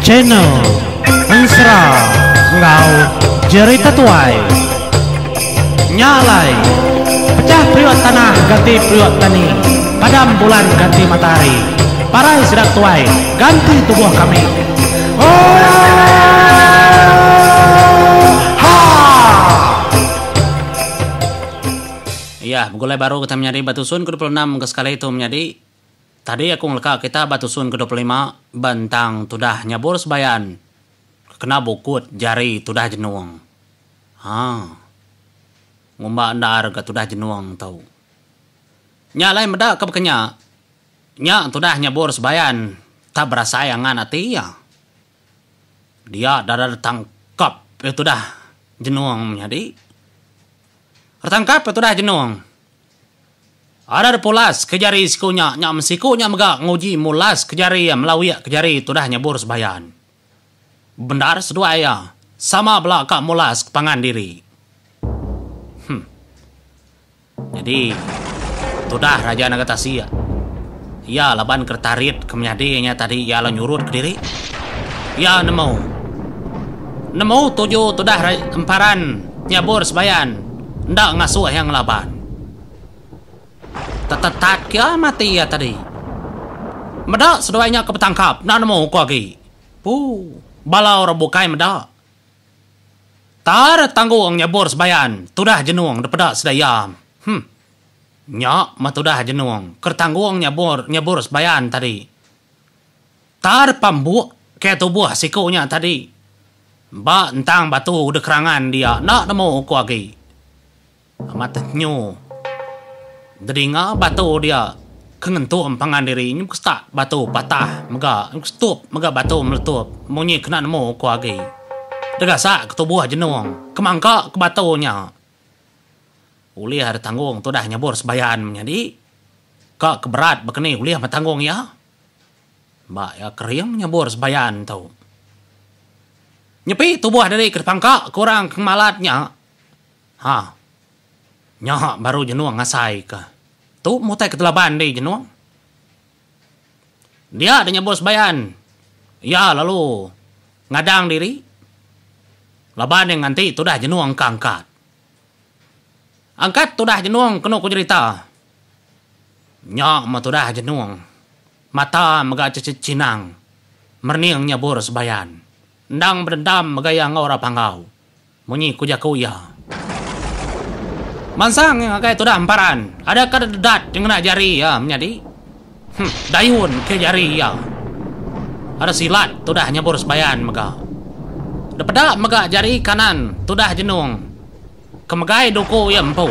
channel Mensra Ngau Jerita Tuai Nyalai Pecah priwat tanah ganti priwat tani, padam bulan ganti matahari, parai sedang tuai ganti tubuh kami. Oh, ha. Iya, mulai baru kita menjadi batusun ke-26 ke sekali itu menjadi. Tadi aku ngelaka kita batusun ke-25 bantang tudah nyabur sebayan. Kena bukut jari tudah jenuang. Ngumba ndar ke tudah jenuang tau. Nya lain meda ke bekenya. Nya tudah nyabur sebayan. Tak berasa yangan ati ya. Dia dadar tangkap itu dah jenuang menjadi. Tertangkap itu dah jenuang. Ada pulas kejari sikunya, nyam sikunya megak nguji mulas kejari melawi kejari itu dah nyabur sebayan. Bendar sedua ya, sama belakang mulas kepangan diri. Jadi, itu dah Raja Nagatasia. Ya laban kertarit kemenyadinya tadi ya la nyurut ke diri. Ya nemu tujuh tu dah emparan nyabur sebayan. Ndak ngasuh yang laban. Tetetat kia mati ya tadi. Medak seduanya kepetangkap. Nak nemu ku lagi. Balau rebukai medak. Tar tanggung nyabur sebayan. Tudah jenuang depedak sedayam. Nyak matudah jenuang. Kertanggung nyabur sebayan tadi. Tar pambuk ke tubuh sikunya tadi. Mbak entang batu dekerangan dia. Nak nemu ku lagi. Amat nyu. Deringa batu dia kengentu empangan diri ini kustak batu patah mega stup mega batu meletup munyi kena nemu ku lagi degasak ketubuh jenuang kemangka ke batunya uli ada tanggung tu dah nyabur sebayan menjadi kak keberat bekeni uli sama tanggung ya mbak ya kering nyabur sebayan tau nyepi tubuh dari kepangka kurang kemalatnya Nyak baru jenuang ngasai ke. Tu mutai ketelaban deh jenuang. Dia ada nyabur sebayan. Ya lalu ngadang diri. Laban yang nanti tu dah jenuang keangkat. Angkat tu dah jenuang kena ku cerita. Nyak mah tu dah jenuang. Mata mega cinang. Merniang nyabur sebayan. Ndang berendam megaya ngora pangau. Munyi kuya. Mansang yang kayak itu dah emparan. Ada kededat yang kena jari ya menjadi. Dayun ke jari ya. Ada silat tu dah nyabur sebayan mega. Depedak mega jari kanan tu dah jenung. Kemegai duku ya empu.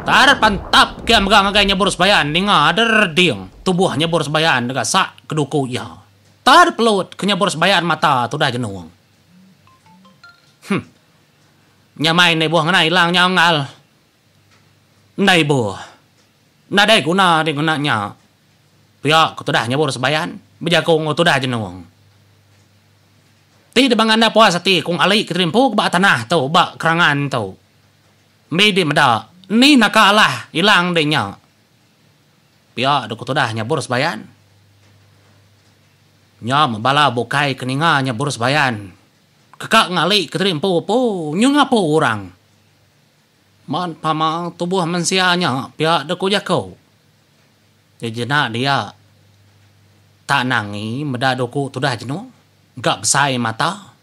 Tarat pantap ke mega ngagai nyabur sebayan. Ninga ada reding tubuh nyabur sebayan dega sak keduku ya. Tar pelut ke nyabur sebayan mata tu dah jenung. Nyamai này buah ngai lang nhau ngal. Này buah. Na đây kuna di kuna nya. Pia ko dah nyabur sebayan. Beja ko ngo dah jenuang. Ti de banganda puas ati kung ali ketrimpu ba tanah tau ba kerangan tau. Medi meda. Ni nakalah hilang de nya. Pia de ko dah nyabur sebayan. Nya membala bokai keninga nyabur sebayan. Kakak ngali keterimpu nyung apa orang. Man pamang tubuh manusianya pihak deku jakau. Jejena dia tak nangi meda doku tudah jenuh. Gak besai mata.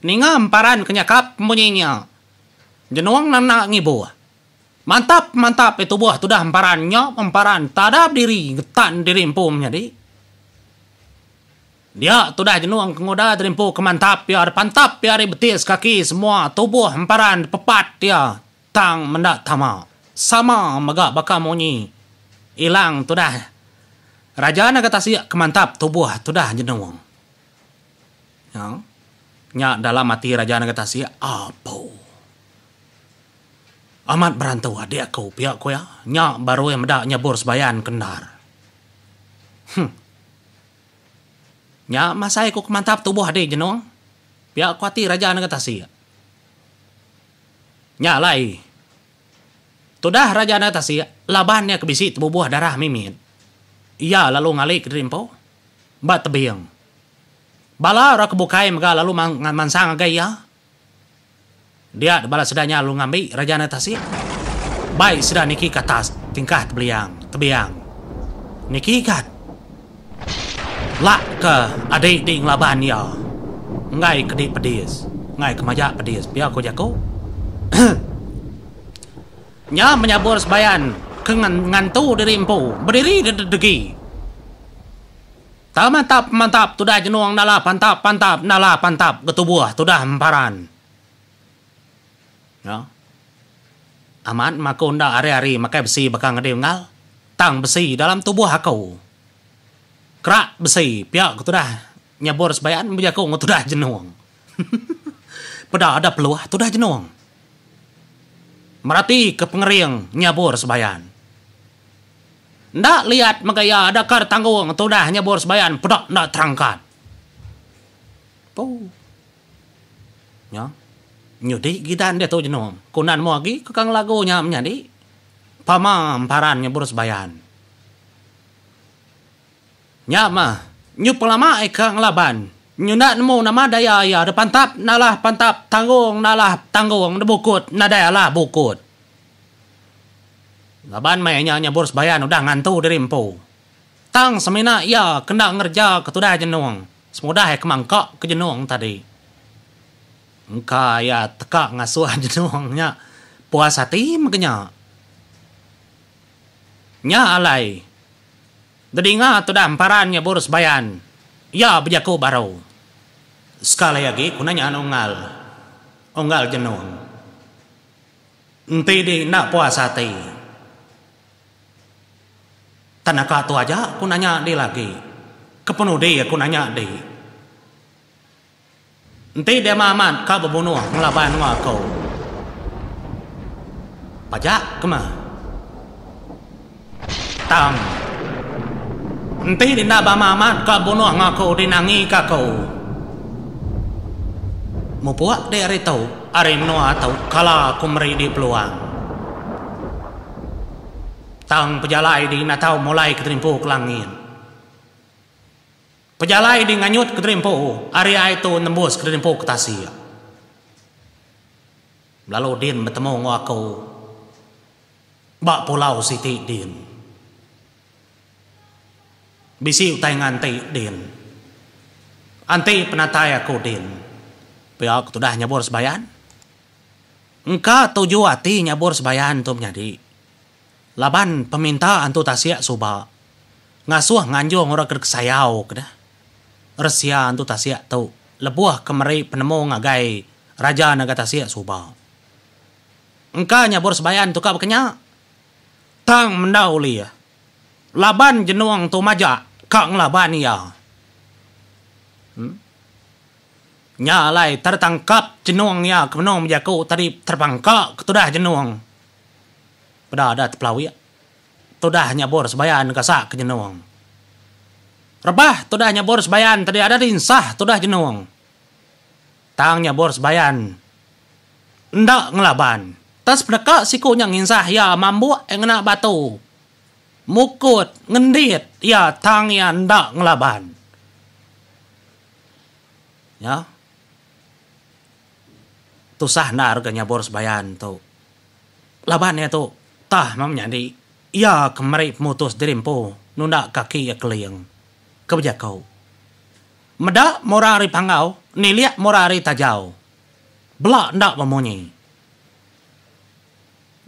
Ninga emparan kenyakap bunyinya. Jenuang nana ngibu. Mantap itu buah tudah emparannya emparan tadap diri getan diri empum jadi. Dia tudah jenuang kengoda terimpu kemantap ya pantap ya betis kaki semua tubuh emparan pepat dia tang mendak tama sama mega baka monyi hilang tudah Raja Nagatasia kemantap tubuh tudah jenuang ya nya dalam mati Raja Nagatasia apa amat berantau adik aku pihak ku ya nya baru yang mendak nyabur sebayan kendar nya masai ku kemantap tubuh ade jenuang. Pihak kuati Raja Nagatasia. Nya lai. Tudah Raja Nagatasia labannya kebisi tubuh darah mimin. Ia lalu ngalik rimpo. Bat tebing. Bala ora kebukai mga lalu mansang gaya. Dia bala sedanya lalu ngambil rajana tasik. Baik sudah niki ke atas tingkah tebiang. Niki kat. Lak ke adik di ngelaban ya. Ngai ke di pedis. Ngai ke majak pedis. Biar aku jago. Nya menyabur sebayan. Ke ngantu dari empu. Berdiri degi. Tak mantap. Tudah jenuang nala pantap. Nala pantap. Ketubuh. Tudah emparan. Ya. Aman maka unda hari-hari makai besi bakal ngal. Tang besi dalam tubuh aku. Kerak besi. Piak aku dah nyabur sebayan. Menjaku aku dah jenuang. Pada ada peluah. Tudah jenuang. Merati ke pengering. Nyabur sebayan. Ndak lihat magaya ada kar tanggung. Tudah nyabur sebayan. Pada ndak terangkat. Ya. Nyudi gitan dia tu jenuang. Kunan mo lagi kekang lagunya menjadi pamam paran nyabur sebayan. Nyama nyu pelama ikang laban. Nyunat mo nama daya ya de pantap nalah pantap tanggung de bukut nadaya lah bukut. Laban mainnya nyabur sebayan udah ngantu dari empu. Tang semina ya kena ngerja ketudah jenuang. Semudah kemangkak ke jenuang tadi. Engka ya teka ngasuh jenuangnya puas hati makanya. Nya alai. Dedinga tu dah emparan nyabur sebayan. Ya bejaku baru. Sekali lagi kunanya onggal jenuang. Enti di nak puas hati. Tanaka tu aja kunanya di lagi. Kepenuh dia kunanya di. Enti dia mamat kau berbunuh ngelaban ngakau. Pajak kemah. Tang. Enti di naba mamat kau bunuh ngakau dinangi kakau. Mupuak dia hari tahu. Hari menua tahu kala kumri di peluang. Tang pejalai di natau mulai keterimpu ke langit. Pejalai di nganyut keterimpu. Area itu nembus keterimpu ke tasir. Lalu din bertemu ngaku. Bak pulau Siti din. Bisi utai nganti din. Anti penatai aku din. Pihak tu dah nyabur sebayan. Engkau tuju hati nyabur sebayan tu menjadi. Laban peminta antu tasir subak. Ngasuh nganjung orang kesayau kedah. Resia antu tasik tu lebuah kemari penemu ngagai raja naga tasik subak. Engkau nyabur sebayan tu kau berkenyak. Tang mendauli ya. Laban jenuang tu majak kak ngelaban ya. Nyalai tertangkap jenuang ya kemenong menjaku tadi terbangkak ketudah jenuang. Pada ada terpelawi ya. Tudah nyabur sebayan kasak ke jenuang. Rebah tudah nyabur sebayan tadi ada dinsah tudah jenuang. Tang nyabur sebayan. Ndak ngelaban. Tas pendekak siku yang insah ya mambu ngena batu. Mukut ngendit ya tang ya ndak ngelaban. Ya. Tu sah nar ke nyabur sebayan tu. Labannya tu tah mamnyadi. Ya kemari mutus dirimpu nunda kaki ya keliang. Kebejakau. Medak morari pangau, niliak morari tajau. Belak ndak memunyi.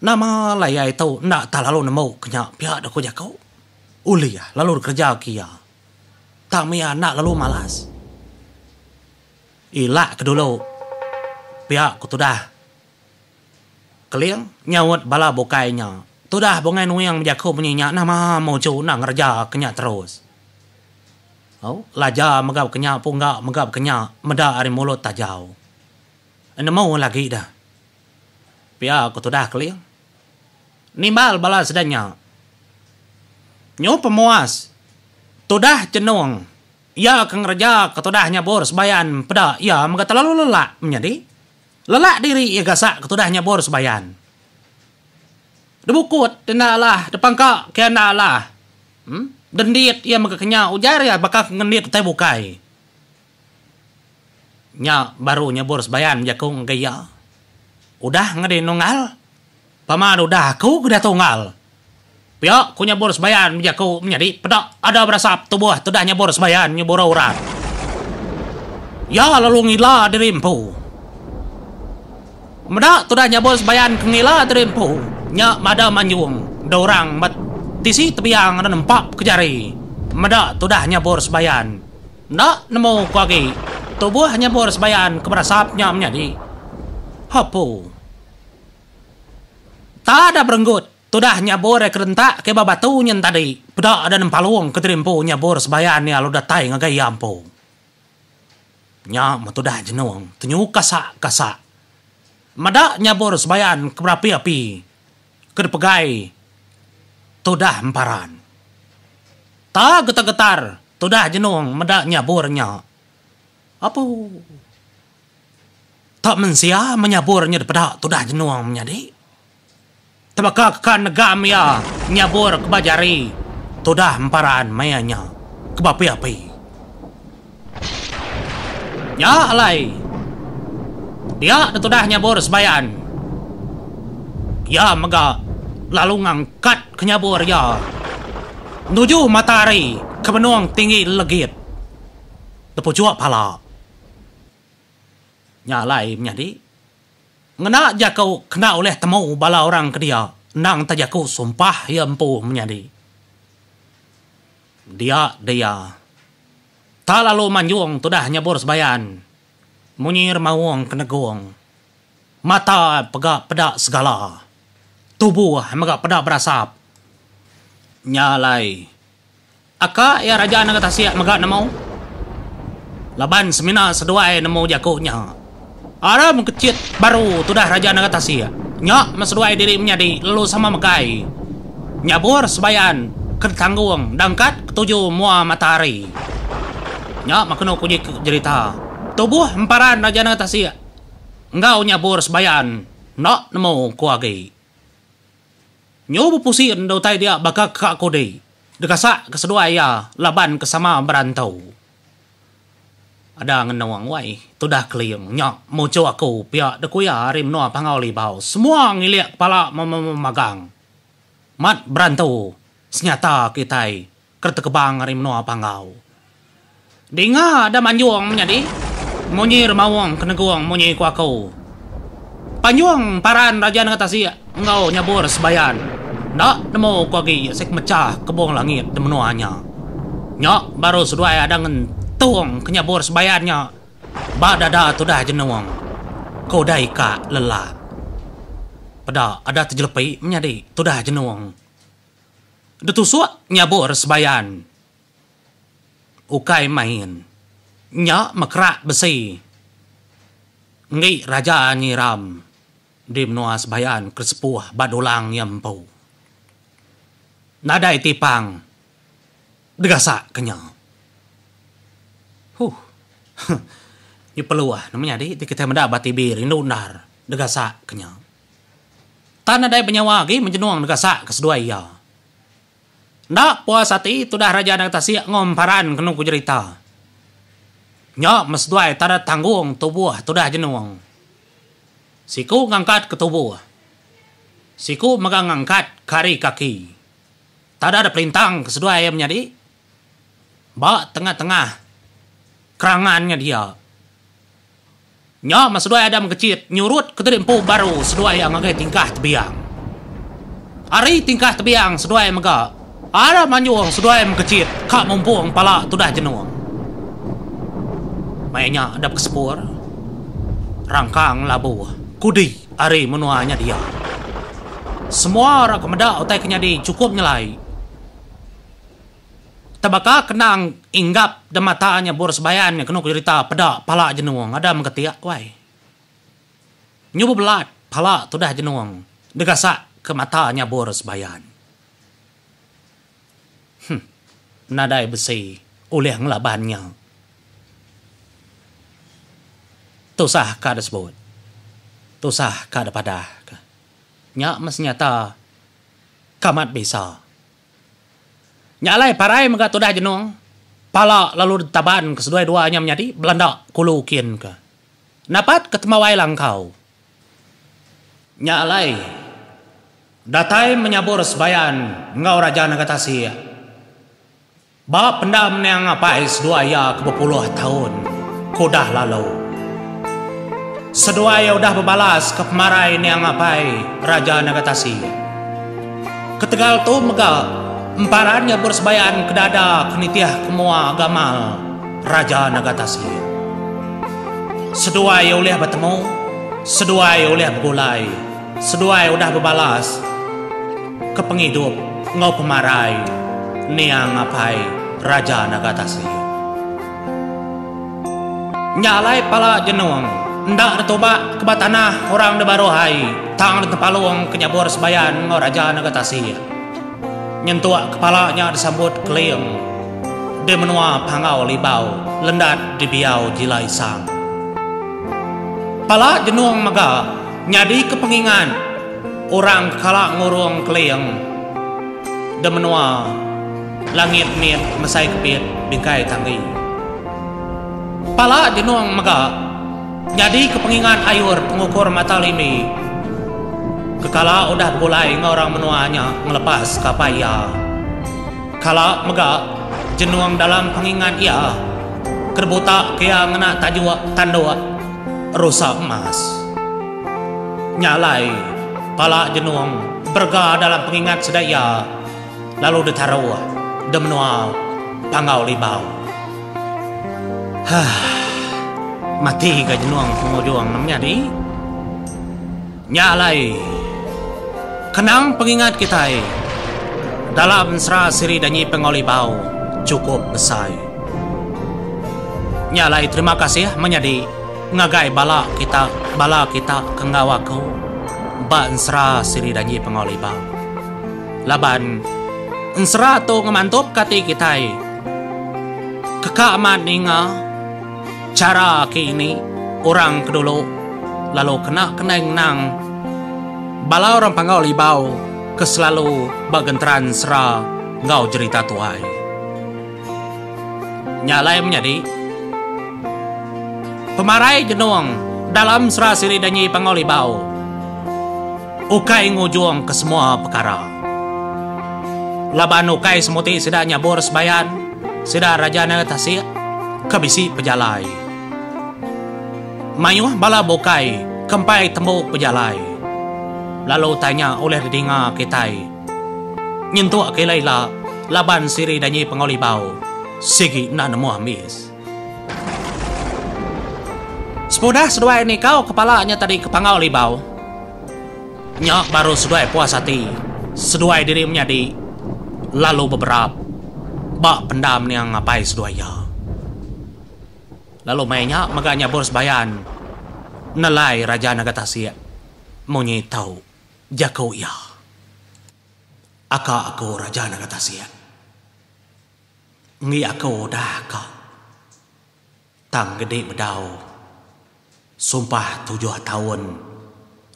Nama layai itu ndak tak lalu nemu kenyak pihak dak jakau. Uli ya lalu kerja kia. Tak mia nak lalu malas. Ilak kedulu. Pihak ku tudah. Keliang nyawut bala bukainya. Tudah bongai nuyang jakau menyinya nama mojo nak ngerja kenyak terus. Oh, laja megap kenyak punggak megap kenyak meda ari mulut tajau. Anda mau lagi dah. Pia aku tu dah keliang. Nimbal bala sedanya. Nyo pemuas. Tu dah jenuang. Ya kang raja ke tu dah nyabur sebayan peda ya mega terlalu lelak menjadi. Lelak diri ya gasak ke tu dah nyabur sebayan. Debukut denalah depangka kianalah. Dendit ia magkakanya ujar ya bakal ngendit tay bukay. Nya baru nyabor sebayan jakong gaya. Udah ngade nungal. Paman udah aku kuda tunggal. Pia ku nyabor sebayan jaku menjadi pedak ada berasap tubuh tudah nyabor sebayan nyabor urat. Ya lalu ngila dirimpu. Medak tudah nyabor sebayan kengila dirimpu. Nya mada manjung dorang mat tisi tebiang ada nempak kejari. Medak tudah nyabor sebayan. Ndak nemu kuagi. Tubuh hanya bor sebayan keberasapnya menjadi hapu. Tak ada berenggut. Tudah nyabor kerentak ke babatu nyen tadi. Pedak ada nempaluang keterimpu nyabor sebayan ya lu datai ngagai ampu. Nya matudah jenuang. Tenyu kasak. Madak nyabor sebayan keberapi-api. Kedepegai. Tudah emparan. Tak getar-getar. Tudah jenuang madak nyabornya. Apa? Tak mensia menyaburnya daripada tudah jenuang menjadi. Tabakakan negam ya nyabur kebajari. Tudah emparan mayanya kebapi-api. Ya alai. Dia tudah nyabur sebayan. Ya mega lalu ngangkat ke nyabur ya. Nuju matahari ke benung tinggi legit. Tepujuak pala. Nyalai menjadi. Ngena jakau kena oleh temu bala orang ke dia. Nang tajaku sumpah ya empu menjadi. Dia. Tak lalu manjung tudah nyabur sebayan. Munyir mawang kenegong. Mata pegak pedak segala. Tubuh megak pedak berasap. Nyalai. Aka ya raja naga tasiak megak namau. Laban semina seduai nemu jakunya. Ada mengkecit baru tudah raja nagatasi. Nyak maseduai diri menjadi lalu sama mekai. Nyabur sebayan ketanggung dangkat ketujuh mua matahari. Nyak makno kunyi cerita. Tubuh emparan raja nagatasi. Engkau nyabur sebayan. Nak nemu kuagi. Nyobu pusin dau tai dia bakal kak kode. Dekasak keseduai ya laban kesama berantau. Ada ngenawang wai, tudah keliang nyak mojo aku pihak dekuya rim noa pangau libau. Semua ngiliak kepala memagang. Mat berantau, senyata kitai kerta kebang rim noa pangau. Dengar ada manjuang menjadi, monyir mawang keneguang monyir ku aku. Panjuang paran raja ngatasi engkau nyabur sebayan. Nak nemu kuagi sek mecah kebong langit demenuanya. Nyak baru sudah ada tuang kenyabur sebayannya. Badada tudah jenuang. Kodai ka lelah. Pada ada terjelepi menjadi tudah jenuang. Detusuk nyabur sebayan. Ukai main. Nyak mekrak besi. Ngi raja nyiram. Di menua sebayan kesepuh badulang yampu. Nadai tipang. Degasak kenyang. Ni peluah namanya di kita mendapat tibir indundar degasa kenyang. Tanah dai penyawa lagi menjenuang degasa kesedua iya. Ndak puasa ti tudah raja nang tasik ngomparan kenu ku cerita. Nya mesduai tada tanggung tubuh tudah jenuang. Siku ngangkat ke tubuh. Siku megang ngangkat kari kaki. Tada ada perintang kesedua ayam menjadi. Ba tengah-tengah kerangannya dia. Nya mas sedua ada mengkecit nyurut keterimpu baru sedua yang ngagai tingkah tebiang. Ari tingkah tebiang sedua yang mega. Ada manjuang sedua yang mengkecit kak mumpung pala tudah jenuang. Mainnya ada kesepur. Rangkang labu kudi ari menuanya dia. Semua orang kemedak utai kenyadi cukup nyelai. Tabaka kenang inggap dan matanya boros bayannya kena cerita pedak pala jenuang ada mengketiak wai. Nyoba belat pala tudah jenuang degasak ke matanya boros bayan. Nadai besi oleh ngelabannya. Tusah kada sebut. Tusah kada padah. Nya mas nyata kamat bisa. Nyalai parai mega tudah jenong. Pala lalu taban kesedua-duanya menjadi Belanda kulukin ke. Napat ketemawai langkau. Nyalai. Datai menyabur sebayan ngau raja nagatasi. Ba pendam yang ngapai sedua ya ke 20 tahun. Kudah lalu. Sedua ya udah berbalas ke pemarai yang ngapai raja nagatasi. Ketegal tu mega emparannya bersebayan kedada kenitiah kemua gamal raja nagatasi. Sedua ya oleh bertemu, sedua ya oleh bergulai, sedua ya udah berbalas ke penghidup ngau pemarai niang ngapai raja nagatasi. Nyalai pala jenuang ndak retoba ke batanah orang debarohai tang tepaluang kenyabur sebayan ngau raja nagatasi. Nyentuak kepalanya disambut keliang. Dia menua pangau libau, lendat di biau jilai sang. Pala jenuang maga, nyadi kepengingan. Orang kala ngurung keliang. Dia menua langit mit mesai kepit bingkai tangi. Pala jenuang maga, nyadi kepengingan ayur pengukur mata limi. Kekala udah bergulai ngorang menuanya ngelepas kapaya. Kala mega jenuang dalam pengingan ia kerbuta kaya ngena tajua tandua rusak emas. Nyalai pala jenuang berga dalam pengingat sedaya lalu ditaruh demenua pangau libau. Mati ga jenuang pengujuang namanya di. Nyalai kenang pengingat kita dalam serah siri danyi pengolibau cukup besar. Nyalai terima kasih menjadi ngagai bala kita kengawaku ban serah siri danyi pengolibau. Laban serah tu ngemantup kati kita kekaman ninga cara kini orang kedulu lalu kena nang bala orang pangau libau keselalu bagentran sera ngau cerita tuai. Nyalai menjadi pemarai jenuang dalam sera siri danyi pangau libau. Ukai ngujung ke semua perkara. Laban ukai semuti sida nyabur sebayan, sida raja nagatasi kebisi pejalai. Mayuh bala bukai kempai tembuk pejalai. Lalu tanya oleh dinga kita. Nyentuk ke Laila laban siri danyi pengolibau. Sigi nak nemu amis. Sepudah sedua ini kau kepalanya tadi ke pangau libau. Nyak baru sedua puas hati. Sedua diri menjadi. Lalu beberapa. Bak pendam yang ngapai sedua ya. Lalu mainnya maganya bors bayan. Nelai raja nagatasi. Monyi tahu. Jakau ya. Aka aku raja nagatasi. Ngi aku dah ka. Tang gede bedau. Sumpah 7 tahun.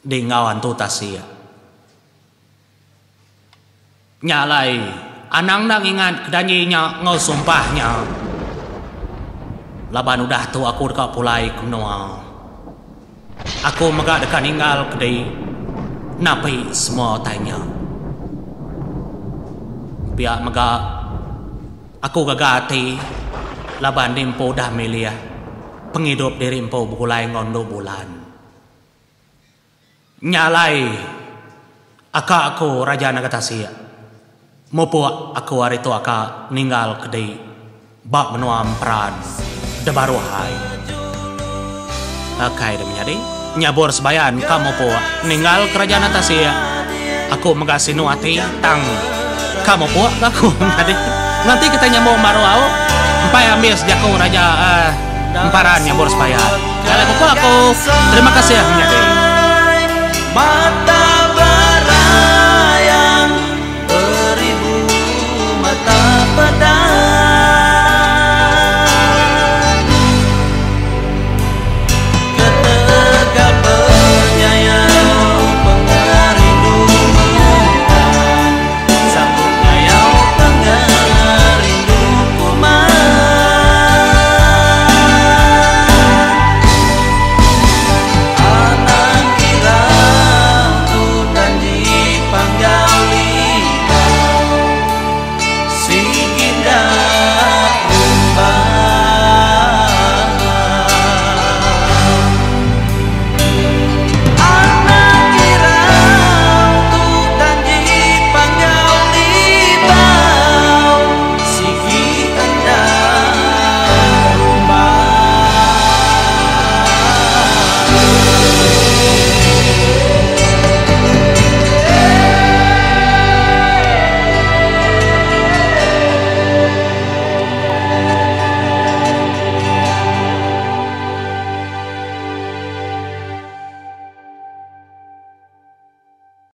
Di ngawan tu tasya. Nyalai. Anang nang ingat kedanyinya ngau sumpahnya. Laban udah tu aku dekat pulai kumnoa. Aku megak dekat ninggal kedai. Napai semua tanya. Biar megak. Aku gagati. Laban dimpo dah milia. Penghidup diri impo bukulai ngondo bulan. Nyalai. Aka aku raja nagatasi. Mupu aku hari tu aka ninggal kedai. Bak menuam peran. Debaruhai. Akai dah menjadi. Nyabur sebayan kamu po ninggal kerajaan atas ya. Aku mengasih nuati tang kamu po aku nanti kita nyambung baru au empai ambil sejak kau raja emparan nyabur sebayan. Kalau aku terima kasih ya menjadi.